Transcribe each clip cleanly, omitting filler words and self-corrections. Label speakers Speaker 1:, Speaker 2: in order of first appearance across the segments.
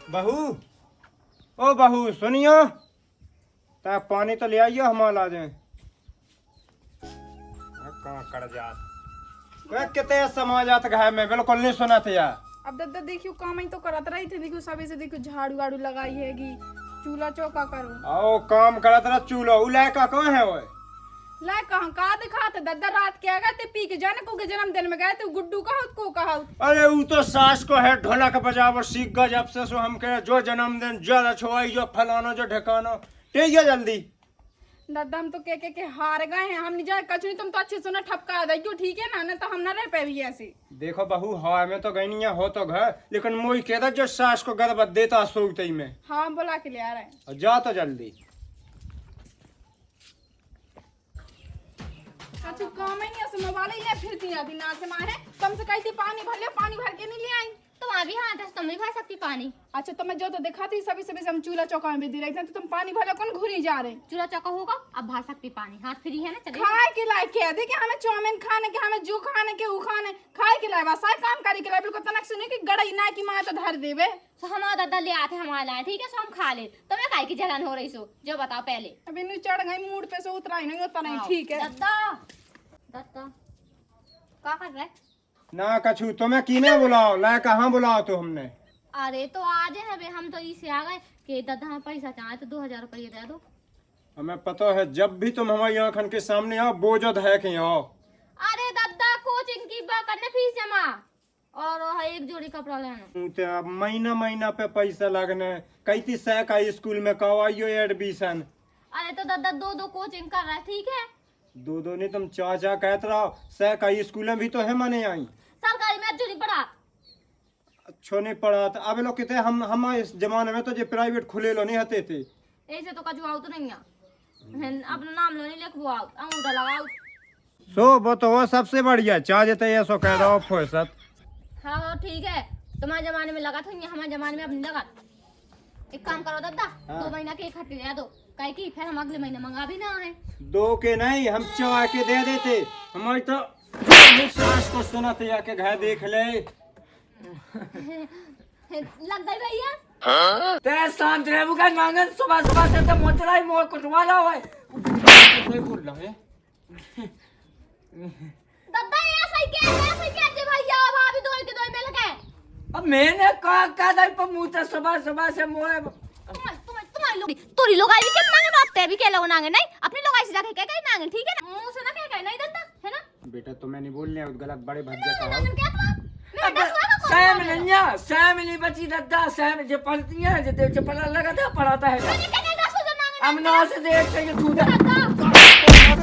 Speaker 1: बहू, ओ बहू सुनियो, ता पानी तो ले आइयो, हम ला जाए। कहाँ कर जात वे कितने समाजात घाय में बिल्कुल नहीं सुना था यार।
Speaker 2: अब दद्दा देखियो काम ही तो करत रही थे, देखियो सबे से देखियो झाड़ू वाड़ू लगाई हैगी, चूल्हा चौका करो।
Speaker 1: आओ काम करत रहा चूल्हा उलाय का कहाँ है वो?
Speaker 2: ला कहाँ का दिखाते दद्दा रात के आ गए थे पी के जाने को के जन्मदिन में गए थे गुड्डू कहाउत को कहाउत।
Speaker 1: अरे वो तो सास को है ढोलक बजावर सीख गए जब से, सो हम कहे जो जन्मदिन जो छुआई जो फलाना जो ढकाना ठीक है जल्दी।
Speaker 2: दद्दा हम तो के हार गए हैं, हम नहीं जाए कचरी तुम तो अच्छे से ना ठपका दे क्यों, ठीक है ना, नहीं तो हम ना रह पाएगी ऐसे।
Speaker 1: देखो बहू हवा में तो गई नहीं है, हो तो घर लेकिन मोई कहता जो सास को गदबत देता सोते में।
Speaker 2: हाँ बुला के ले आ रहे हैं।
Speaker 1: जा तो जल्दी।
Speaker 2: अच्छा काम ही नहीं ऐसे मोबाइल ही ले फिरती आती ना से माँ है, तुम से कहती पानी भर ले, पानी भर के नहीं ले आई।
Speaker 3: तुम अभी हाथ से तुम नहीं भर सकती पानी।
Speaker 2: अच्छा तो मैं जो तो दिखाती सभी सभी से हम चूल्हा चौका में भी रहे थे, तो तुम पानी भर कौन घुरी जा रहे।
Speaker 3: चूल्हा चौका होगा अब भर सकती पानी, हाथ फ्री है ना, चले
Speaker 2: खाए के लायक है, देखिए हमें चाउमीन खाने के, हमें जू खाने के, ऊ खाने खाए के लायक बस काम करे के लायक, बिल्कुल तनक सुने की गड़ई ना की माँ तो धर देवे।
Speaker 3: तो हमारा दादा ले आते हमारा लाए, ठीक है, सो हम खा ले। तुम्हें काहे की जलन हो रही सो, जो बताओ पहले।
Speaker 2: अभी नहीं चढ़ गई मूड पे से, उतरा ही नहीं उतना ही ठीक है।
Speaker 3: दादा दादा क्या कर रहा है?
Speaker 1: ना कछु तुम्हें कीने बुलाओ, ला कहाँ बुलाओ तो हमने।
Speaker 3: अरे तो आज है बे, हम तो इसे आ गए कि दादा हम पैसा चाहे तो 2000 रुपये दे दो।
Speaker 1: हमें पता है जब भी तुम हमारी आंखन के सामने आओ बोझत है कि आओ।
Speaker 3: अरे दादा कोचिंग की करने फीस जमा और एक जोड़ी कपड़ा लेना।
Speaker 1: महीना महीना पे पैसा लगने, कई सै का स्कूल में करवाइयो एडमिशन।
Speaker 3: अरे तो दादा दो दो कोचिंग कर रहा है, ठीक है।
Speaker 1: दो दो नहीं तुम चाचा कहते रहो, सै का स्कूल में भी तो है मने आई।
Speaker 3: सरकारी में जो नहीं पढ़ा
Speaker 1: अच्छो नहीं पढ़ा था अब लोग कहते हम इस जमाने में तो जो प्राइवेट खुले लो नहीं हते थे।
Speaker 3: ऐसे तो कछु आउट नहीं है, अपना नाम लो नहीं लिखो आउट, अंगूठा लगाओ।
Speaker 1: सो वो तो वो सबसे बढ़िया चाहे तो ये सो कह रहा हो फुर्सत।
Speaker 3: हाँ ठीक है, तुम्हारे जमाने में लगा था, हमारे जमाने में अब नहीं लगा। एक काम करो दादा,
Speaker 1: हाँ।
Speaker 3: 2 महीना के इकट्ठे दे दो, काहे की फिर हम अगले महीने मंगा भी ना है।
Speaker 1: दो के नहीं हम चौहा के दे देते, हमारी तो सास को सुना थे आके घर देख ले।
Speaker 3: लग गई भैया
Speaker 4: ते शांत रहबू का नांगन सुबह सुबह से तो मोचराई मोर कुटवाला होय।
Speaker 1: कोई बोल रहा है
Speaker 3: दादा ऐसा ही क्या जे भैया भाभी दो के दो मिल गए।
Speaker 4: अब मैंने कहा दई पर मुंह तो सुबह सुबह से मोए
Speaker 3: तुम्हारी लोग तोरी लोग आई भी कितना ने बात है भी के लोग नांगे नहीं, अपनी लोग ऐसे जाके कह नांगे, ठीक है ना, मुंह से ना कह नहीं दादा, है ना।
Speaker 1: बेटा तुम्हें नहीं बोलने गलत बड़े भज्जा का
Speaker 3: नांगन क्या तो
Speaker 4: सैम नन्या सैम नहीं बची दद्दा सैम जो पढ़ती है जो पढ़ा लगा था पढ़ाता है। हम ना से देख से तू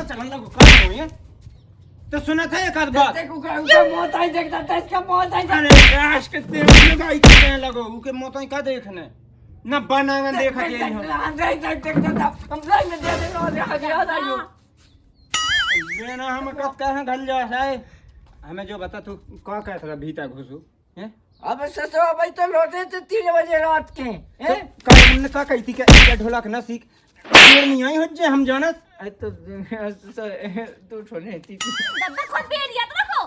Speaker 1: चलन लगो काम होई है तो सुना था एक आध बात।
Speaker 4: देखो का मौत आई देखता था, इसका मौत आई।
Speaker 1: अरे राश कितने लगाई करने लगो उके मौत ही का देखने ना बनावे देखा के
Speaker 4: हम लाइन में दे दे और याद आइयो
Speaker 1: बेना हम कब कहां घल जा है। हमें जो बता तू का कहता था भीतर घुसू हैं।
Speaker 4: अब ससुर भाई तो लौटे थे 3 बजे रात के हैं।
Speaker 1: कल ने का कहती के ढोलक ना सीख देर नहीं आई हो जे हम जानत।
Speaker 4: तो तू छोने थी
Speaker 3: दादा खुद बेरिया तो रखो।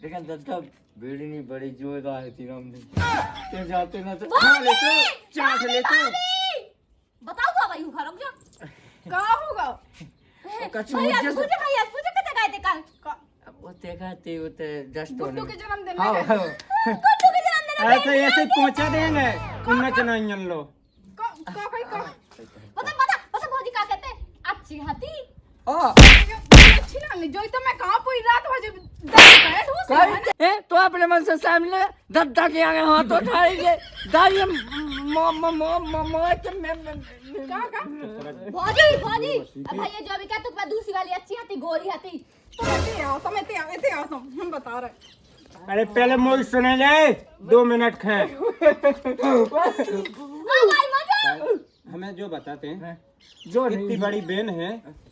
Speaker 4: लेकिन दद्दा बेड़ी नहीं बड़ी जोरदार है तीन हम ते जाते ना तो
Speaker 1: खा ले तो चाट ले तो
Speaker 3: बताओ तो भाई घर रुक जा
Speaker 2: का होगा
Speaker 4: कछु
Speaker 3: भैया
Speaker 4: मुझे
Speaker 3: पूछे कते गए थे कल
Speaker 4: वो देखा ते वो ते जस्ट
Speaker 2: गुड्डू के जन्मदिन
Speaker 4: हाँ
Speaker 2: में
Speaker 4: हाँ
Speaker 3: गुड्डू के जन्मदिन में
Speaker 1: ऐसे ऐसे पहुंचा देंगे उन्ना चनाइन लो।
Speaker 3: पता भौजी क्या कहते हैं, अच्छी हाथी
Speaker 4: ओ
Speaker 2: अच्छी ना ले जोई तो मैं कहां पूरी रात बजे बैठ हूं
Speaker 4: कर ए तो अपने मन से सामने दद्दा के आगे हाथ उठाएंगे दाई के मैं
Speaker 2: का
Speaker 3: भौजी अब भैया जो अभी कहते हैं दूसरी वाली अच्छी हाथी गोरी हाथी।
Speaker 2: तुम इतने आओ हम बता रहे।
Speaker 1: अरे पहले मोई सुने ले 2 मिनट खे
Speaker 3: भाई मजा
Speaker 1: हमें जो बताते हैं
Speaker 4: जो
Speaker 1: इतनी बड़ी बेन है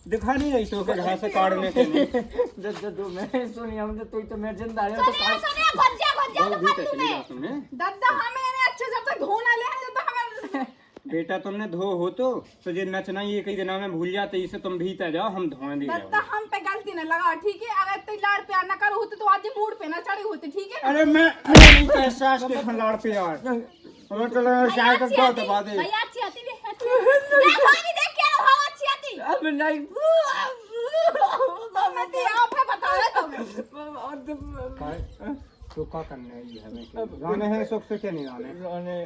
Speaker 1: दिखा नहीं रही तो घर से काटने के लिए
Speaker 4: दद्दा मैं सुनी हमने तो मैं जिंदा है तो
Speaker 3: सुनिए भज्जा तो
Speaker 1: भी तो
Speaker 3: पत्तू
Speaker 1: चली जाओ
Speaker 3: में
Speaker 1: तुमने
Speaker 2: दादा हमें ने अच्छे से तक धोना ले जब तक हमें
Speaker 1: बेटा तुमने धो हो तो ये नचना ये कई दिनों में भूल जाते इसे तुम भीतर जाओ हम धोने दी
Speaker 2: दादा हम पे गलती न लगा, ठीक है, अगर तू लाड़ प्यार न कर होते तो आज मूड पे ना चढ़ी होती, ठीक है।
Speaker 1: अरे मैं नहीं एहसास के खिलाड़ पे यार हमें तो लगा शायद तो बहुत बात है।
Speaker 3: भैया अच्छी आती भी देख भाभी देख क्या हो अच्छी आती
Speaker 4: अब नहीं
Speaker 2: मैं तो यहाँ पे बता रहा
Speaker 1: तो क्या करना है ये हमें गाने हैं सुख से क्या नहीं गाने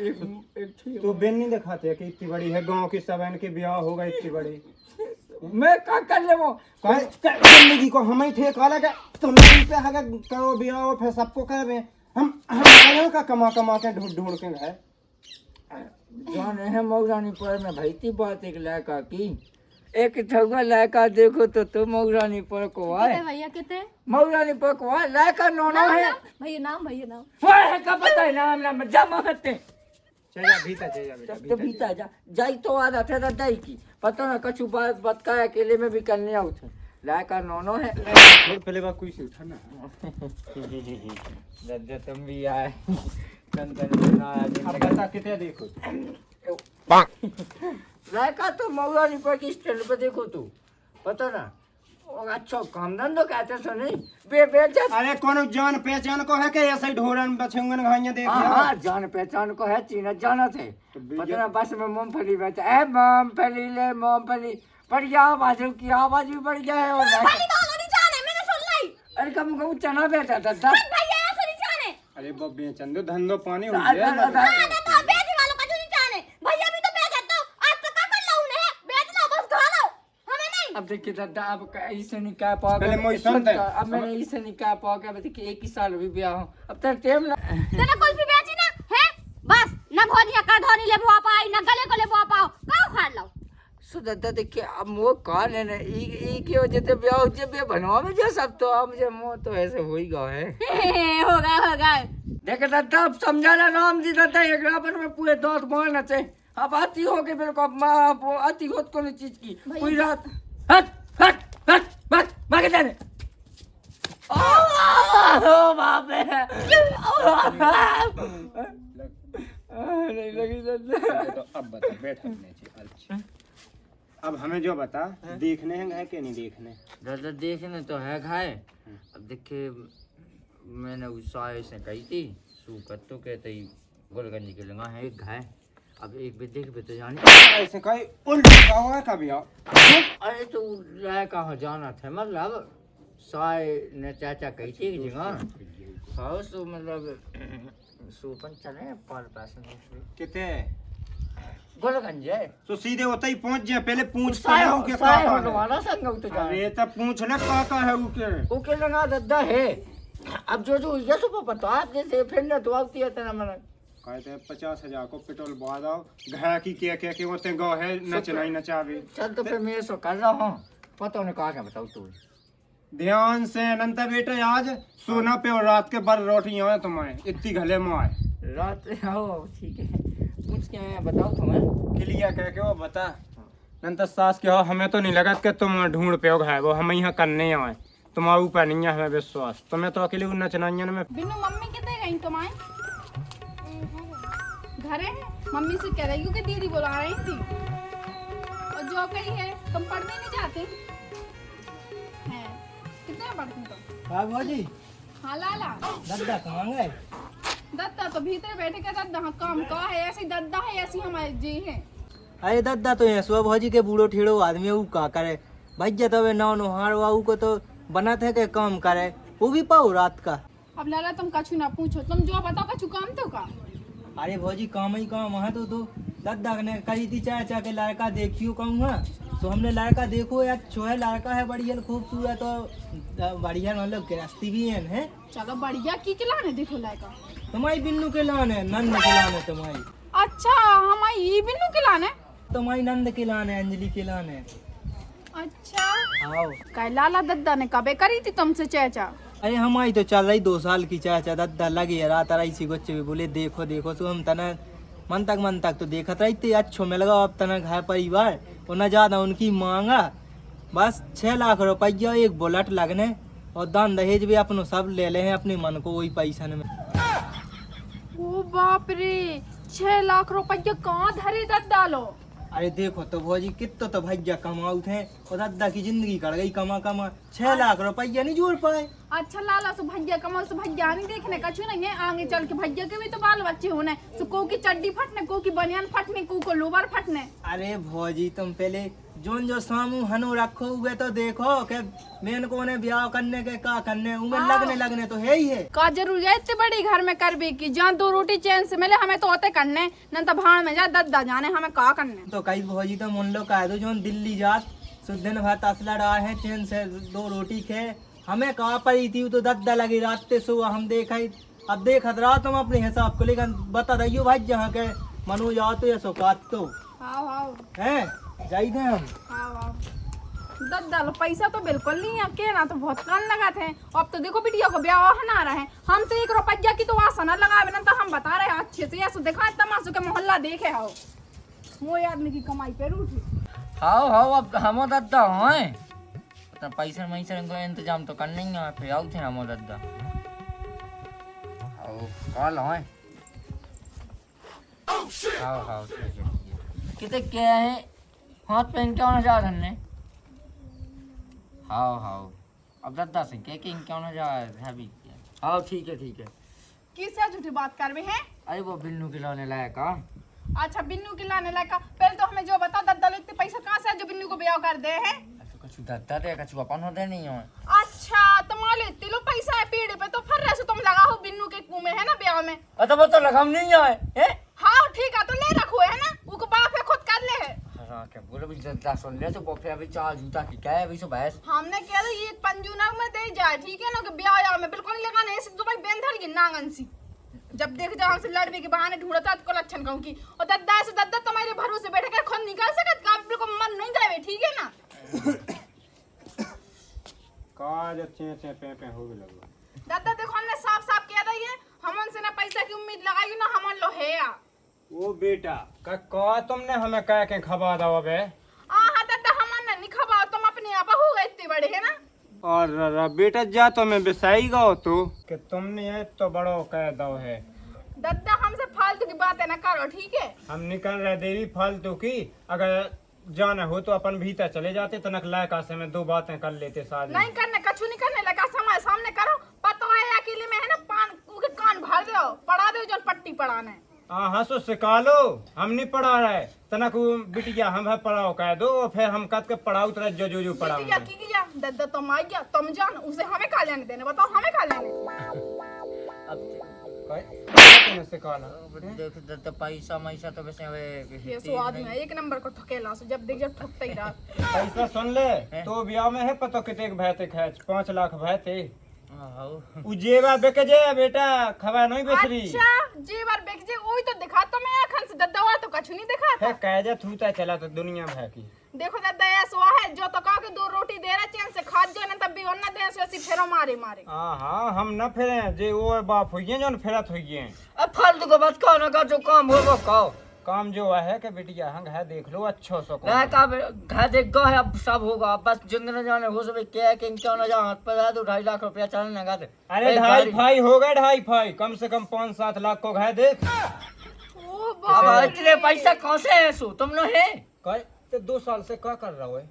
Speaker 4: एक
Speaker 1: तो बेन नहीं दिखाते कि इतनी बड़ी है गांव की सब इनके ब्याह होगा इतनी बड़ी
Speaker 4: मैं क्या कर ले वो
Speaker 1: जिंदगी को हम ही ठेका लगा तुम पे हगा करो ब्याह फिर सबको कह रहे हम का कमा कमा के ढूंढ ढूंढ के गए
Speaker 4: जाने है मौरानी पर में भाई थी बात एक लड़का की एक ठगुआ लड़का देखो तो मौरानी पर को आए
Speaker 3: भैया कितने
Speaker 4: मौरानी पर को आए लड़का नोनो है
Speaker 3: भैया नाम
Speaker 4: वो है का पता है नाम जमा हते
Speaker 1: चला भीतर चला
Speaker 4: तो भीतर जा जाई तो आ रहा था दाई की पता ना कछु बात बतका अकेले में भी करने आउ थे लड़का नोनो है
Speaker 1: छोड़ पहले बात कोई से उठा ना
Speaker 4: दद्दा तुम भी आए चंदन
Speaker 1: अब बता कितने देखो
Speaker 4: लड़का तो मौलानी पर की स्टैंड पे देखो तू पता ना और अच्छा काम धंधो कहते सो नहीं बेचा
Speaker 1: अरे कौन जान पहचान को है कि ऐसे ही ढोरन बछुंगन घाइया देख
Speaker 4: हाँ जान पहचान को है चीना जाना थे पता ना बस में मूंगफली बेचा है मूंगफली ले मूंगफली बढ़िया आवाज की आवाज भी बढ़िया है और अरे कम कम चना बेचा था
Speaker 1: अरे बब्बे चंदो धंधो पानी हो
Speaker 4: अरे अब देखिए दादा अब ऐसे नहीं कह
Speaker 1: पहले मोई सुन
Speaker 4: पाओगे अब मैंने ऐसे नहीं कह पाओगे अब देखिए एक ही साल भी ब्याह हो अब तक टाइम ना
Speaker 3: तेरा कुल्फी बेची ना है बस ना भोजिया का धोनी ले बुआ पाई ना गले को ले बुआ पाओ का खाड़ लो
Speaker 4: सो दादा देखिए अब वो कौन है ना ई की वजह से ब्याह हो जे बनवा में जो सब तो अब जो मो तो ऐसे हो ही गया है
Speaker 3: होगा
Speaker 4: देखे दादा अब समझाना राम जी दादा एक रावण में पूरे दांत मारना चाहिए अब आती हो के मेरे को अब माँ आती हो तो चीज की पूरी रात हट हट हट बस भाग जाने ओ बाप रे नहीं लगी
Speaker 1: तो अब बता बैठ हमने अच्छा अब हमें जो बता देखने हैं कि नहीं देखने
Speaker 4: दादा देखने तो है खाए अब देखिए मैंने उस से कही थी सूकत तो कहते ही गोलगंजी के लगा है एक घाय अब एक भी देख भी तो जाने
Speaker 1: ऐसे कहीं उल्टा हुआ कभी
Speaker 4: अरे तो लड़का हो जाना था मतलब साय ने चाचा कही थी कि जगह हाँ सो मतलब सूपन चले पर पैसे
Speaker 1: कितने
Speaker 4: गोलगंज है
Speaker 1: तो सीधे होता ही पहुंच जाए पहले पूछ
Speaker 4: साय
Speaker 1: के
Speaker 4: हो
Speaker 1: का
Speaker 4: वाला संग तो जाने
Speaker 1: अरे तब पूछ ले का है
Speaker 4: ओके लगा दद्दा है अब जो ये सुपर पता आप जैसे फिर ना तो आती है ना मैंने
Speaker 1: कहते हैं 50,000 को पेट्रोल बहा दो घर की क्या होते गौ है नचना ही नचावे
Speaker 4: चल तो फिर मैं सो कर रहा हूँ पता नहीं कहा क्या बताओ तू
Speaker 1: ध्यान से अनंत बेटे आज सोना पे और रात के बार रोटी आए तुम्हें इतनी घले में आए
Speaker 4: रात आओ ठीक है पूछ के आया बताओ तुम्हें
Speaker 1: क्लियर कह के वो बता नंतर सास के हो हमें तो नहीं लगा कि तुम ढूंढ पे है वो हम यहाँ करने आए तुम्हारे ऊपर नहीं है हमें विश्वास तुम्हें तो अकेले नचनाइयन में
Speaker 2: बिन्नू मम्मी कितने गई तुम्हारी घरे है मम्मी से कह रही हूँ कि दीदी बुला रही थी और जॉब करी है तुम पढ़ने नहीं जाते हैं कितने पढ़ती तुम
Speaker 5: हाँ भौजी
Speaker 2: हाँ लाला
Speaker 5: दद्दा कहाँ गए
Speaker 2: दद्दा तो भीतर बैठे का दद्दा हाँ काम का है ऐसी दद्दा है ऐसी हमारे जी है
Speaker 5: अरे दद्दा तो यहाँ सुबह भौजी के बूढ़ो ठेड़ो आदमी वो का करे भैया तो नौ नोहार वाऊ को तो बना थे के काम करे वो भी पाओ रात का
Speaker 2: अब लाला तुम कछु ना पूछो तुम जो बताओ कछु काम तो का
Speaker 5: अरे भौजी काम ही काम वहाँ तो दद्दा ने करी थी चाचा के लड़का देखियो कहूँगा तो हमने लड़का देखो यार छोहे लड़का है बढ़िया खूबसूरत और बढ़िया मतलब गृहस्थी भी है
Speaker 2: चलो बढ़िया की खिलाने देखो लायका
Speaker 5: तुम्हारी बिन्नू के लाने नंद के लाने तुम्हारी
Speaker 2: अच्छा हमारी ये बिन्नू खिलाने
Speaker 5: तुम्हारी नंद के लाने अंजलि के लाने
Speaker 2: अच्छा
Speaker 5: आओ
Speaker 2: काय लाला दद्दा ने कबे करी थी तुमसे चाचा
Speaker 5: अरे हमारी तो चल रही 2 साल की चाचा दद्दा लगी है रात रही सी बच्चे भी बोले देखो देखो तो हम तना मन तक तो देखत रही थी अच्छो में लगा अब तना घर परिवार और न ज्यादा उनकी मांगा बस 6 लाख रुपया एक बुलेट लगने और दान दहेज भी अपनो सब ले ले हैं अपने मन को वही पैसा में
Speaker 2: ओ बाप रे 6 लाख रुपया कहाँ धरे दद्दा लो
Speaker 5: अरे देखो तो भौजी कितो तो भैया कमाऊ थे और दादा की जिंदगी कट गई कमा कमा 6 लाख रुपया नहीं जोड़ पाए।
Speaker 2: अच्छा लाला सो भैया कमल से भैया नहीं देखने कछु नहीं है, आगे चल के भैया के भी तो बाल बच्चे होने, सो को की चड्डी फटने, को की बनियान फटने, को लोवर फटने।
Speaker 5: अरे भौजी तुम पहले जोन जो सामू हनु रखो हुए तो देखो के मेन को ने ब्याह करने के का करने उमें लगने तो है ही है।
Speaker 2: का जरूरी है इतने बड़ी घर में करबे की, जहाँ 2 रोटी चैन से मिले हमें तो होते करने, न तो भाड़ में जा दद्दा जाने हमें का करने।
Speaker 5: तो कई भौजी तो मन लो कह दो जोन दिल्ली जात सुदिन भर तसला रहा है चैन से 2 रोटी खे, हमें कहा पड़ी थी तो दद्दा लगी रात सो हम देखा अब देखत रहा तुम अपने हिसाब को, लेकिन बता दियो भाई जहाँ के मनु जाओ तो या सौकात तो है जाई थे हम।
Speaker 2: दद्दा लो पैसा तो बिल्कुल नहीं है, के ना तो बहुत कम लगा थे। अब तो देखो बिटिया को ब्याह ना रहे, हमसे 1 रुपया की तो आशा न लगावे ना, तो हम बता रहे अच्छे से ऐसे देखा तमाशू के मोहल्ला देखे हो वो आदमी की कमाई पे रूठी।
Speaker 4: हाओ अब हम दादा हैं तो पैसा मैसा को इंतजाम तो करना ही है, फिर आओ थे हम दादा आओ कॉल हैं हाओ ठीक है कितने क्या है हाथ पहन के आना जा रहे हैं। हाओ अब दादा से क्या क्यों ना जा है भी हाओ ठीक है
Speaker 2: किससे झूठी बात कर रहे हैं?
Speaker 4: अरे वो बिन्नू खिलाने लायक हाँ।
Speaker 2: अच्छा बिन्नू की लाने लायक, पहले तो हमें जो बता दद्दा लो इतने पैसा कहाँ से है जो बिन्नू को ब्याह कर दे है?
Speaker 4: कछु दादा दे कछु अपन होते नहीं हो।
Speaker 2: अच्छा तुम्हारे इतने लो पैसा है पेड़ पे, तो फिर ऐसे तुम लगा हो बिन्नू के कुएं में है ना ब्याह में।
Speaker 4: अच्छा वो तो लगाम नहीं है
Speaker 2: हाँ ठीक है तो ले रखो है ना, वो बाप है खुद कर ले है।
Speaker 4: हाँ क्या बोले भी दादा सुन ले तो वो फिर अभी 4 जूता की क्या है अभी सो भैंस
Speaker 2: हमने कहा था ये 5 जून में दे जाए ठीक है ना, कि ब्याह में बिल्कुल नहीं लगाना ऐसे तो भाई बेंधर की नांगन सी, जब देख जाओ हमसे लड़ने के बहाने ढूंढता तो लक्षण कहूँ की, और दद्दा से दद्दा तुम्हारे भरोसे बैठे के खुद निकाल सकत का बिल्कुल मन नहीं जावे ठीक है ना।
Speaker 1: काज अच्छे पे हो गए लगो।
Speaker 2: दद्दा देखो हमने साफ कह दिया है, हमन से ना पैसा की उम्मीद लगाई ना हमन लो है या।
Speaker 1: ओ बेटा का तुमने हमें कह के खबा दो बे।
Speaker 2: हाँ दद्दा हमन नहीं खबा, तुम अपने आप हो गए इतने बड़े है ना।
Speaker 1: और बेटा जा तो मैं बिसाई गो तो कि तुमने ये तो बड़ो कह दो है।
Speaker 2: दद्दा हमसे फालतू की बातें ना करो ठीक है।
Speaker 1: हम निकल रहे देवी फालतू की, अगर जाना हो तो अपन भीतर चले जाते तनक लायक से में 2 बातें कर लेते साथ।
Speaker 2: नहीं करने कछु नहीं करने लगा, समय सामने करो पता है अकेले में है ना, पान के कान भर दो पढ़ा दो जो पट्टी पढ़ाने।
Speaker 1: हाँ सो सिखा लो, हम नहीं पढ़ा रहे तनक बिटिया हम है पढ़ाओ कह दो, फिर हम कद के पढ़ाओ तरह जो पढ़ाओ।
Speaker 2: किया दद्दा तुम आ गया तुम जान उसे हमें खा लेने देने, बताओ हमें खा लेने।
Speaker 1: सिखाना
Speaker 4: देख दादा पैसा मैसा तो वैसे
Speaker 2: ये सो आदमी है 1 नंबर को ठकेला सो, जब देख जब ठकता ही रहा।
Speaker 1: पैसा सुन ले तो ब्याह में है पतो कितने भैते खैच 5 लाख भैते जेवर बेके जे बेटा खबा नहीं बेसरी।
Speaker 2: अच्छा जेवर बेके जे ओही तो दिखा तो मैं अखन से दद्दा वाला तो कछु नहीं दिखा था।
Speaker 1: कह जा थूता चला तो दुनिया भर की।
Speaker 2: देखो दद्दा ऐसा है जो तो कहा के 2 रोटी दे रहा चैन से खा जो ना तब भी और ना दे ऐसे ऐसी फेरो मारे।
Speaker 1: हां हम न फेरे जे वो बाप होइए जो न फेरत होइए।
Speaker 4: अब फालतू को बात कहो ना का जो काम हो वो कहो।
Speaker 1: काम जो है कि बिटिया हंग है देख लो अच्छो सो को
Speaker 4: ना का घर देख गो है अब सब होगा, बस जिंदगी जाने हो सब क्या है क्यों ना जा हाथ पर दे 2.5 लाख रुपया चलने लगा दे।
Speaker 1: अरे 2.5 भाई हो गए 2.5 भाई कम से कम 5-7 लाख को घर देख।
Speaker 2: ओ
Speaker 4: अब इतने पैसा कहां से है सो तुम लोग है
Speaker 1: तो 2 साल से क्या कर रहा है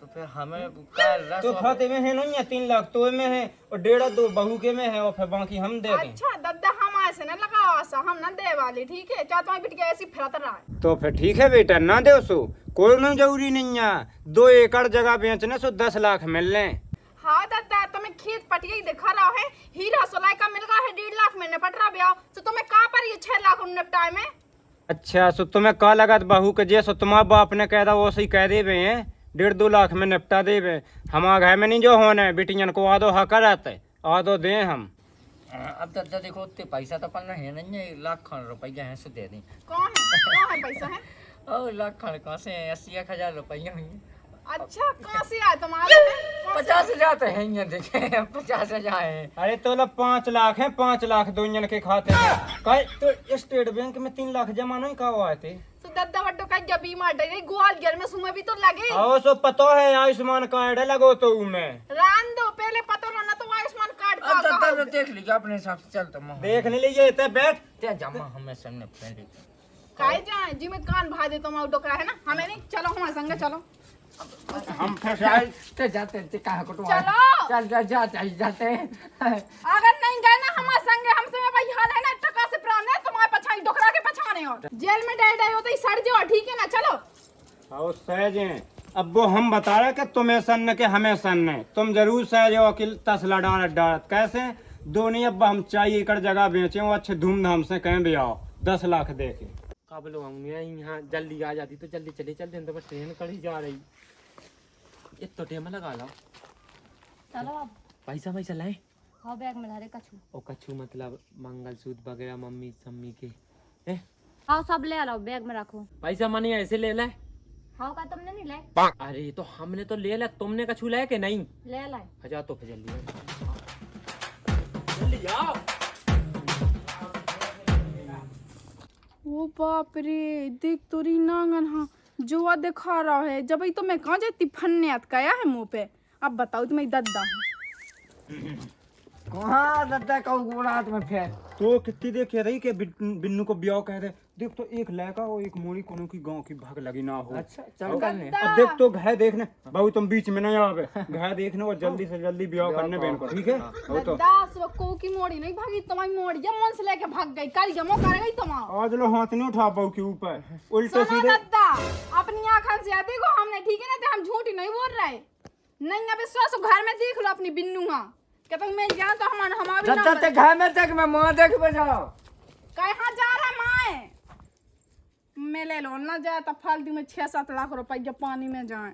Speaker 4: तो फिर हमें कर रहा
Speaker 1: तो खाते में है नहीं 3 लाख तो में है और 1.5-2 बहू के में है और फिर बाकी हम दे दें।
Speaker 2: अच्छा दद्दा हम ऐसे ना लगाओ आशा, हम ना दे वाले ठीक है, चाहे तुम्हारी बिटिया ऐसी फिरत रहा है
Speaker 1: तो फिर ठीक है बेटा ना दे सो कोई नहीं जरूरी नहीं है, 2 एकड़ जगह बेचने सो 10 लाख मिल रहे।
Speaker 2: हाँ दद्दा तुम्हें खेत पटिया ही दिखा रहा है, हीरा सोलाई का मिल रहा है 1.5 लाख में निपट रहा ब्याह, तो तुम्हें कहाँ पर ये 6 लाख निपटाए में। अच्छा
Speaker 1: सो तुम्हें का लगा बहू के जैसो तुम्हारा बाप ने कह वो सही कह दे हैं 1.5-2 लाख में निपटा दे। हमारे घर में नहीं जो होने बिटियन को आदो हकर आते आदो दे हम।
Speaker 4: अब दादा देखो उतने पैसा तो अपन है नहीं है, 1 लाख रुपया है सो दे दी।
Speaker 2: कौन है पैसा है?
Speaker 4: ओ लाख कहाँ से 80,000 रुपया हुई।
Speaker 2: अच्छा कहाँ से आया तुम्हारे?
Speaker 4: 50,000 तो है ही देखे 50,000 है।
Speaker 1: अरे तो 5 लाख है 5 लाख दोनों के खाते में तो स्टेट बैंक में 3 लाख जमा नहीं का हुआ थे।
Speaker 2: तो दद्दा वड्डो का जब बीमार डरे ग्वालियर में सुमे भी तो लगे।
Speaker 1: आओ सो पतो है आयुष्मान कार्ड लगो तो में
Speaker 2: रान दो पहले पता ना तो आयुष्मान कार्ड
Speaker 4: अब
Speaker 2: का
Speaker 4: दादा देख लीजिए अपने हिसाब से चल तो
Speaker 1: देख नहीं लीजिए इतने बैठ
Speaker 4: ते जमा हमें सामने फ्रेंड
Speaker 2: काहे जाए जी में कान भा दे तुम डोकरा है ना हमें नहीं चलो हमारे संगे चलो
Speaker 1: हम फंसाए
Speaker 4: ते जाते ते कहाँ को
Speaker 2: चलो।
Speaker 4: चल जाते
Speaker 2: अगर नहीं गए ना हमारे संगे हमसे में भाई हाल है ना टका से प्राण है तुम्हारे पछाई डोकरा के पछाने और जेल में डे हो तो सड़ जाओ ठीक है ना चलो।
Speaker 1: और सहज हैं अब वो हम बता रहे कि तुम्हें सन के हमें सन है तुम जरूर सहज हो कि तसला डालत कैसे दो नहीं अब हम चाहिए एकड़ जगह बेचे वो अच्छे धूमधाम से कहीं भी आओ 10 लाख दे के
Speaker 6: कब लोग यहाँ जल्दी आ जाती तो जल्दी चले चलते तो बस ट्रेन कड़ी जा रही इतना टाइम लगा लो
Speaker 3: चलो अब
Speaker 6: पैसा वैसा लाए
Speaker 3: हाँ बैग में धरे कछु
Speaker 6: और कछु मतलब मंगलसूत्र वगैरह मम्मी सम्मी के
Speaker 3: हाँ सब ले लो बैग में रखो
Speaker 6: पैसा मनी ऐसे ले लाए
Speaker 3: हाँ का तुमने नहीं लाए
Speaker 6: अरे तो हमने तो ले लिया तुमने कछु लाए कि नहीं
Speaker 3: ले लाए
Speaker 6: हजार तो फिर जल्दी आओ
Speaker 2: ओ बाप रे देख तोरी नांगन हाँ जुआ दिखा रहा है जब तो मैं कहाँ जाती फन्ने अटकाया है मुंह पे अब बताओ तुम्हें दद्दा हूँ
Speaker 4: कहाँ दद्दा का गोड़ा में फेर
Speaker 1: तो कितनी देखे रही कि बिन्नू को ब्याह कह दे देख तो एक लड़का और एक मोरी कोनो की गांव की भाग लगी ना हो
Speaker 4: अच्छा चल करने
Speaker 1: अब देख तो घाय देखने बाबू तुम बीच में नहीं आवे घाय देखने और जल्दी से जल्दी ब्याह करने बेन को ठीक है हो तो
Speaker 2: दद्दा सुबह को की मोड़ी नहीं भागी तुम्हारी मोड़ी जब मन से लेके भाग गई कल जमो कर गई तुम्हारा
Speaker 1: आज लो हाथ नहीं उठा पाऊ के ऊपर उल्टे
Speaker 2: सुनो
Speaker 1: सीधे
Speaker 2: दद्दा अपनी आँखन से देखो हमने ठीक है ना तो हम झूठी नहीं बोल रहे नहीं अब विश्वास घर में देख लो अपनी बिन्नू हाँ क्या तुम मैं जान तो हमारी
Speaker 4: दद्दा ते घर में तक मैं मुंह देख बजाओ
Speaker 2: कहाँ जा रहा माए मैं ले लो ना जाए तो फालतू में 6-7 लाख रुपए पानी में जाए